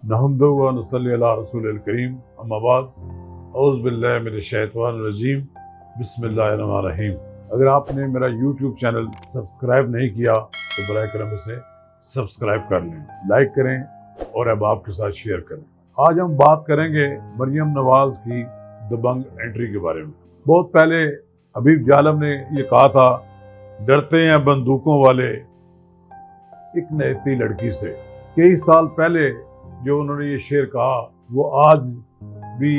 نحمدہ و نصلی علی رسول الکریم اما بعد اعوذ باللہ من الشیطان الرجیم بسم اللہ الرحمن الرحیم۔ اگر آپ نے میرا یوٹیوب چینل سبسکرائب نہیں کیا تو برائے کرم اسے سبسکرائب کر لیں، لائک کریں اور احباب کے ساتھ شیئر کریں۔ آج ہم بات کریں گے مریم نواز کی دبنگ انٹری کے بارے میں۔ بہت پہلے حبیب جالم نے یہ کہا تھا، ڈرتے ہیں بندوقوں والے ایک نہتی لڑکی سے۔ کئی سال پہلے جو انہوں نے یہ شعر کہا وہ آج بھی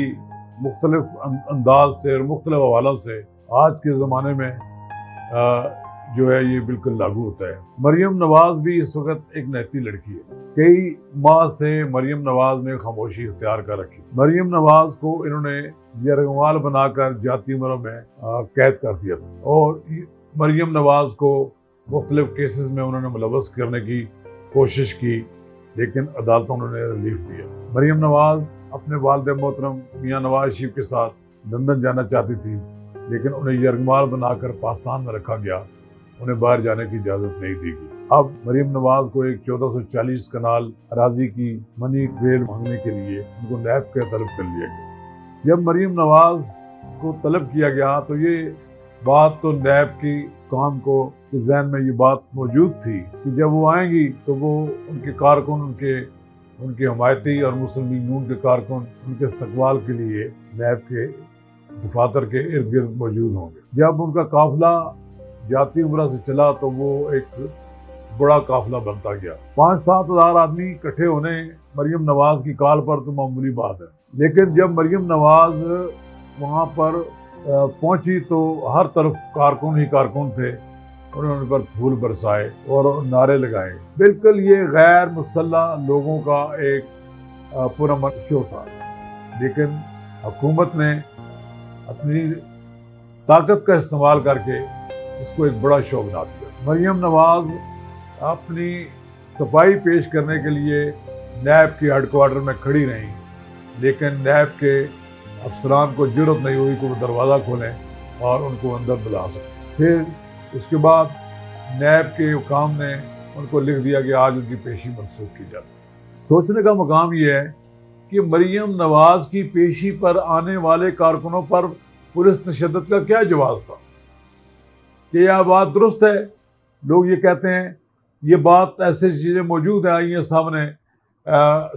مختلف انداز سے اور مختلف حوالوں سے آج کے زمانے میں جو ہے یہ بالکل لاگو ہوتا ہے۔ مریم نواز بھی اس وقت ایک نہتی لڑکی ہے۔ کئی ماہ سے مریم نواز نے خاموشی اختیار کر رکھی۔ مریم نواز کو انہوں نے یرغمال بنا کر جاتی عمروں میں قید کر دیا تھا اور مریم نواز کو مختلف کیسز میں انہوں نے ملوث کرنے کی کوشش کی، لیکن عدالتوں نے ریلیف دیا۔ مریم نواز اپنے والد محترم میاں نواز شریف کے ساتھ لندن جانا چاہتی تھی، لیکن انہیں یرغمال بنا کر پاکستان میں رکھا گیا، انہیں باہر جانے کی اجازت نہیں دی گئی۔ اب مریم نواز کو ایک 1440 کنال اراضی کی منی ٹریل مانگنے کے لیے ان کو نیب کا طلب کر لیا گیا۔ جب مریم نواز کو طلب کیا گیا تو یہ بات تو نیب کی کام کو کے ذہن میں یہ بات موجود تھی کہ جب وہ آئیں گی تو وہ ان کے کارکن ان کے حمایتی اور مسلم لیگ نون کے کارکن ان کے استقبال کے لیے نیب کے دفاتر کے ارد گرد موجود ہوں گے۔ جب ان کا قافلہ جاتی عمرہ سے چلا تو وہ ایک بڑا قافلہ بنتا گیا۔ 5-7 ہزار آدمی اکٹھے ہونے مریم نواز کی کال پر تو معمولی بات ہے، لیکن جب مریم نواز وہاں پر پہنچی تو ہر طرف کارکن ہی کارکن تھے، انہوں نے پر پھول برسائے اور نعرے لگائے۔ بالکل یہ غیر مسلح لوگوں کا ایک پرامن شو تھا، لیکن حکومت نے اپنی طاقت کا استعمال کر کے اس کو ایک بڑا شو بنا دیا۔ مریم نواز اپنی صفائی پیش کرنے کے لیے نیب کے ہیڈ کوارٹر میں کھڑی رہیں، لیکن نیب کے افسران کو جرأت نہیں ہوئی کہ وہ دروازہ کھولیں اور ان کو اندر بلا سکیں۔ پھر اس کے بعد نیب کے حکام نے ان کو لکھ دیا کہ آج ان کی پیشی منسوخ کی جاتی۔ سوچنے کا مقام یہ ہے کہ مریم نواز کی پیشی پر آنے والے کارکنوں پر پولیس تشدد کا کیا جواز تھا؟ کہ یہ بات درست ہے؟ لوگ یہ کہتے ہیں، یہ بات ایسے چیزیں موجود ہیں آئی ہیں سامنے،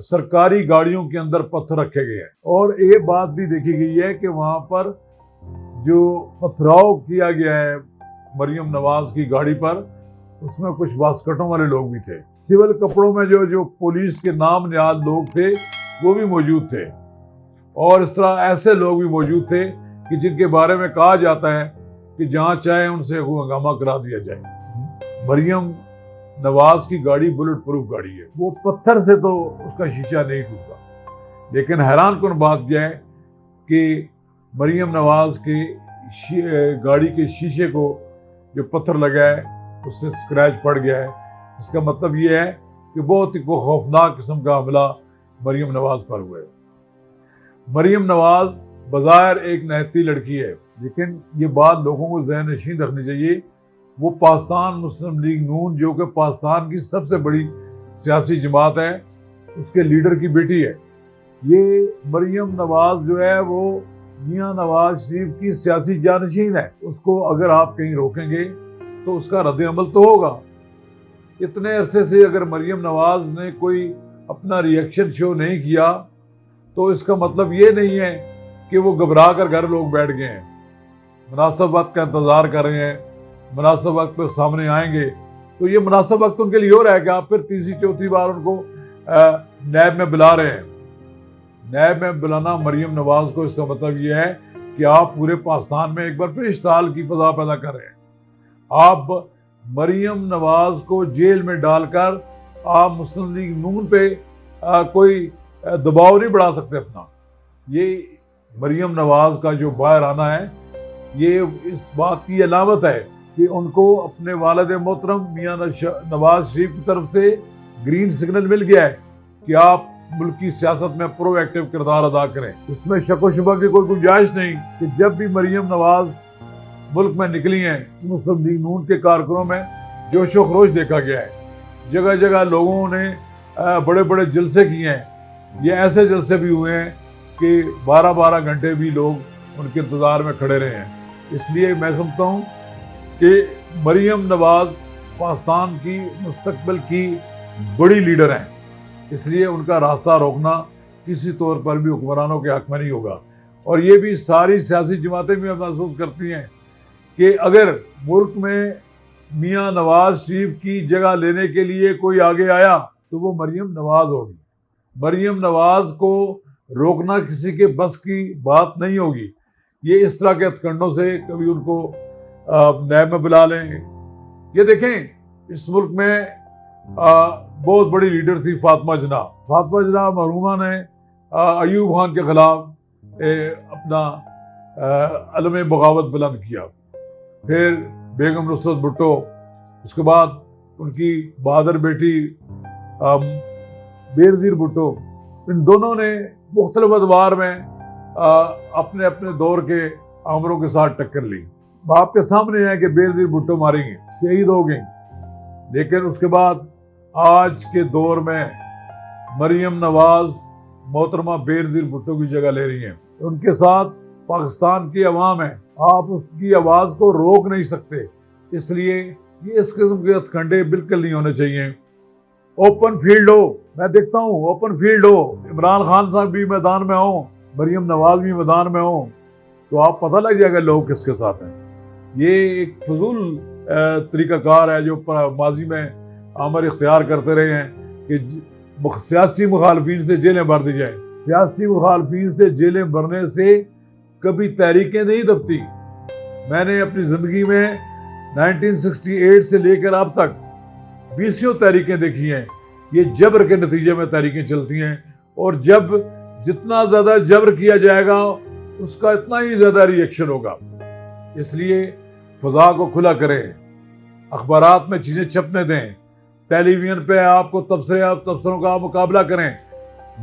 سرکاری گاڑیوں کے اندر پتھر رکھے گئے ہیں، اور یہ بات بھی دیکھی گئی ہے کہ وہاں پر جو پتھراؤ کیا گیا ہے مریم نواز کی گاڑی پر، اس میں کچھ واسکٹوں والے لوگ بھی تھے۔ سول کپڑوں میں جو پولیس کے نام نہاد لوگ تھے وہ بھی موجود تھے، اور اس طرح ایسے لوگ بھی موجود تھے کہ جن کے بارے میں کہا جاتا ہے کہ جہاں چاہے ان سے ہنگامہ کرا دیا جائے۔ مریم نواز کی گاڑی بلٹ پروف گاڑی ہے، وہ پتھر سے تو اس کا شیشہ نہیں ٹوٹا، لیکن حیران کن بات یہ ہے کہ مریم نواز کی گاڑی کے شیشے کو جو پتھر لگا ہے اس سے سکریچ پڑ گیا ہے۔ اس کا مطلب یہ ہے کہ بہت ہی خوفناک قسم کا حملہ مریم نواز پر ہوا ہے۔ مریم نواز بظاہر ایک نہتی لڑکی ہے، لیکن یہ بات لوگوں کو ذہن نشین رکھنی چاہیے، وہ پاکستان مسلم لیگ نون جو کہ پاکستان کی سب سے بڑی سیاسی جماعت ہے، اس کے لیڈر کی بیٹی ہے۔ یہ مریم نواز جو ہے وہ میاں نواز شریف کی سیاسی جانشین ہے، اس کو اگر آپ کہیں روکیں گے تو اس کا رد عمل تو ہوگا۔ اتنے عرصے سے اگر مریم نواز نے کوئی اپنا ریئیکشن شو نہیں کیا تو اس کا مطلب یہ نہیں ہے کہ وہ گھبرا کر گھر لوگ بیٹھ گئے ہیں، مناسب وقت کا انتظار کر رہے ہیں، مناسب وقت پہ سامنے آئیں گے۔ تو یہ مناسب وقت ان کے لیے ہو رہا ہے کہ آپ پھر تیسری چوتھی بار ان کو نیب میں بلا رہے ہیں۔ نیب میں بلانا مریم نواز کو اس کا مطلب یہ ہے کہ آپ پورے پاکستان میں ایک بار پھر اشتعال کی فضا پیدا کر رہے ہیں۔ آپ مریم نواز کو جیل میں ڈال کر آپ مسلم لیگ نون پہ کوئی دباؤ نہیں بڑھا سکتے اپنا۔ یہ مریم نواز کا جو باہر آنا ہے یہ اس بات کی علامت ہے کہ ان کو اپنے والد محترم میاں نواز شریف کی طرف سے گرین سگنل مل گیا ہے کہ آپ ملکی سیاست میں پرو ایکٹیو کردار ادا کریں۔ اس میں شک و شبہ کی کوئی گنجائش نہیں کہ جب بھی مریم نواز ملک میں نکلی ہیں مسلم لیگ نون کے کارکنوں میں جوش و خروش دیکھا گیا ہے، جگہ جگہ لوگوں نے بڑے بڑے جلسے کیے ہیں، یہ ایسے جلسے بھی ہوئے ہیں کہ 12-12 گھنٹے بھی لوگ ان کے انتظار میں کھڑے رہے ہیں. اس لیے میں سمجھتا ہوں کہ مریم نواز پاکستان کی مستقبل کی بڑی لیڈر ہیں. اس لیے ان کا راستہ روکنا کسی طور پر بھی حکمرانوں کے حق میں نہیں ہوگا. اور یہ بھی ساری سیاسی جماعتیں بھی محسوس کرتی ہیں کہ اگر ملک میں میاں نواز شریف کی جگہ لینے کے لیے کوئی آگے آیا تو وہ مریم نواز ہوگی. مریم نواز کو روکنا کسی کے بس کی بات نہیں ہوگی. یہ اس طرح کے ہتھکنڈوں سے کبھی ان کو نیب میں بلا لیں. یہ دیکھیں اس ملک میں بہت بڑی لیڈر تھی فاطمہ جناح. فاطمہ جناح مرحومہ نے ایوب خان کے خلاف اپنا علم بغاوت بلند کیا. پھر بیگم نصرت بھٹو، اس کے بعد ان کی بہادر بیٹی بینظیر بھٹو، ان دونوں نے مختلف ادوار میں اپنے اپنے دور کے آمروں کے ساتھ ٹکر لی. آپ کے سامنے ہے کہ بینظیر بھٹو ماری گئیں، شہید ہو گئیں. لیکن اس کے بعد آج کے دور میں مریم نواز محترمہ بینظیر بھٹو کی جگہ لے رہی ہیں. ان کے ساتھ پاکستان کی عوام ہے. آپ اس کی آواز کو روک نہیں سکتے. اس لیے یہ اس قسم کے ہتھکنڈے بالکل نہیں ہونے چاہیے. اوپن فیلڈ ہو، میں دیکھتا ہوں اوپن فیلڈ ہو، عمران خان صاحب بھی میدان میں ہوں، مریم نواز بھی میدان میں ہوں، تو آپ پتہ لگ جائے گا لوگ کس کے ساتھ ہیں. یہ ایک فضول طریقہ کار ہے جو ماضی میں عامر اختیار کرتے رہے ہیں کہ سیاسی مخالفین سے جیلیں بھر دی جائیں. سیاسی مخالفین سے جیلیں بھرنے سے کبھی تحریکیں نہیں دبتی. میں نے اپنی زندگی میں 1968 سے لے کر اب تک 20 تحریکیں دیکھی ہیں. یہ جبر کے نتیجے میں تحریکیں چلتی ہیں، اور جتنا زیادہ جبر کیا جائے گا اس کا اتنا ہی زیادہ ری ایکشن ہوگا. اس لیے فضا کو کھلا کریں، اخبارات میں چیزیں چھپنے دیں، ٹیلی ویژن پہ آپ کو تبصروں کا مقابلہ کریں.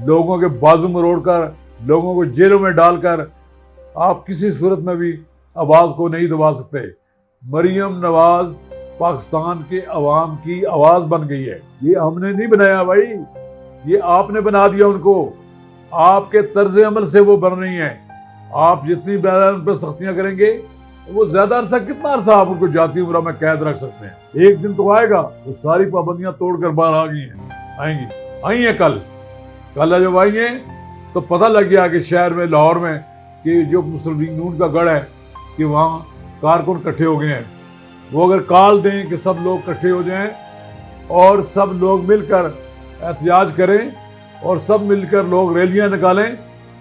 لوگوں کے بازو مروڑ کر، لوگوں کو جیلوں میں ڈال کر آپ کسی صورت میں بھی آواز کو نہیں دبا سکتے. مریم نواز پاکستان کے عوام کی آواز بن گئی ہے. یہ ہم نے نہیں بنایا بھائی، یہ آپ نے بنا دیا ان کو. آپ کے طرز عمل سے وہ بن رہی ہیں. آپ جتنی زیادہ ان پہ سختیاں کریں گے، وہ زیادہ عرصہ کتنا عرصہ آپ ان کو جاتی عمرہ میں قید رکھ سکتے ہیں. ایک دن تو آئے گا وہ ساری پابندیاں توڑ کر باہر آئی ہیں. کل جب آئی ہیں تو پتہ لگ گیا کہ شہر میں، لاہور میں، کہ جو مسلمین کا گڑھ ہے کہ وہاں کارکن اکٹھے ہو گئے ہیں. وہ اگر کال دیں کہ سب لوگ اکٹھے ہو جائیں اور سب لوگ مل کر احتجاج کریں اور سب مل کر لوگ ریلیاں نکالیں،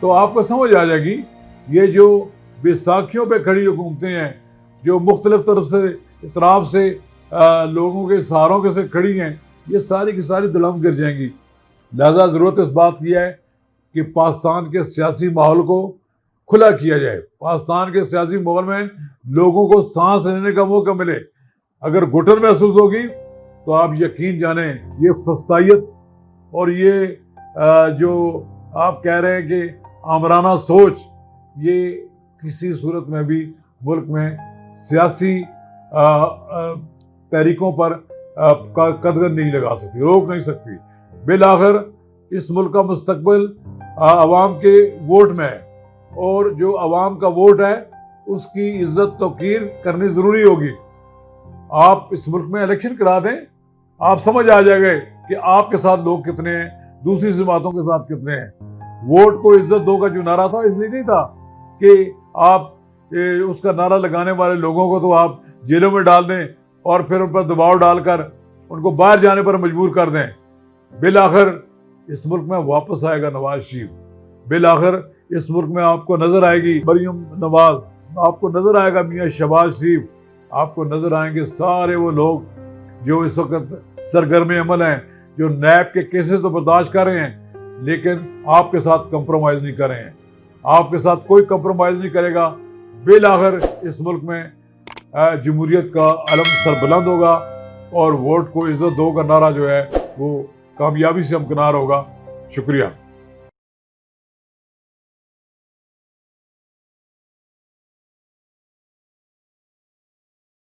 تو آپ کو سمجھ آ جائے گی یہ جو بیساکھیوں پہ کھڑی حکومتیں ہیں، جو مختلف طرف سے اطراف سے لوگوں کے سہاروں کے سے کھڑی ہیں، یہ ساری کی ساری دلم گر جائیں گی. لہذا ضرورت اس بات کی ہے کہ پاکستان کے سیاسی ماحول کو کھلا کیا جائے. پاکستان کے سیاسی ماحول میں لوگوں کو سانس لینے کا موقع ملے. اگر گھٹن محسوس ہوگی تو آپ یقین جانیں یہ فسطائیت اور یہ جو آپ کہہ رہے ہیں کہ آمرانہ سوچ، یہ کسی صورت میں بھی ملک میں سیاسی تحریکوں پر قدغن نہیں لگا سکتی، روک نہیں سکتی. بالآخر اس ملک کا مستقبل عوام کے ووٹ میں ہے، اور جو عوام کا ووٹ ہے اس کی عزت توقیر کرنی ضروری ہوگی. آپ اس ملک میں الیکشن کرا دیں، آپ سمجھ آ جائے گے کہ آپ کے ساتھ لوگ کتنے ہیں، دوسری جماعتوں کے ساتھ کتنے ہیں. ووٹ کو عزت دو کا جو نعرہ تھا، اس لیے نہیں تھا کہ آپ اس کا نعرہ لگانے والے لوگوں کو تو آپ جیلوں میں ڈال دیں اور پھر ان پر دباؤ ڈال کر ان کو باہر جانے پر مجبور کر دیں. بالآخر اس ملک میں واپس آئے گا نواز شریف. بالآخر اس ملک میں آپ کو نظر آئے گی مریم نواز، آپ کو نظر آئے گا میاں شہباز شریف، آپ کو نظر آئیں گے سارے وہ لوگ جو اس وقت سرگرم عمل ہیں، جو نیب کے کیسز تو برداشت کر رہے ہیں لیکن آپ کے ساتھ کمپرومائز نہیں کر رہے ہیں. آپ کے ساتھ کوئی کمپرومائز نہیں کرے گا. بالآخر اس ملک میں جمہوریت کا علم سربلند ہوگا اور ووٹ کو عزت دو کا نعرہ جو ہے وہ کامیابی سے ہمکنار ہوگا. شکریہ.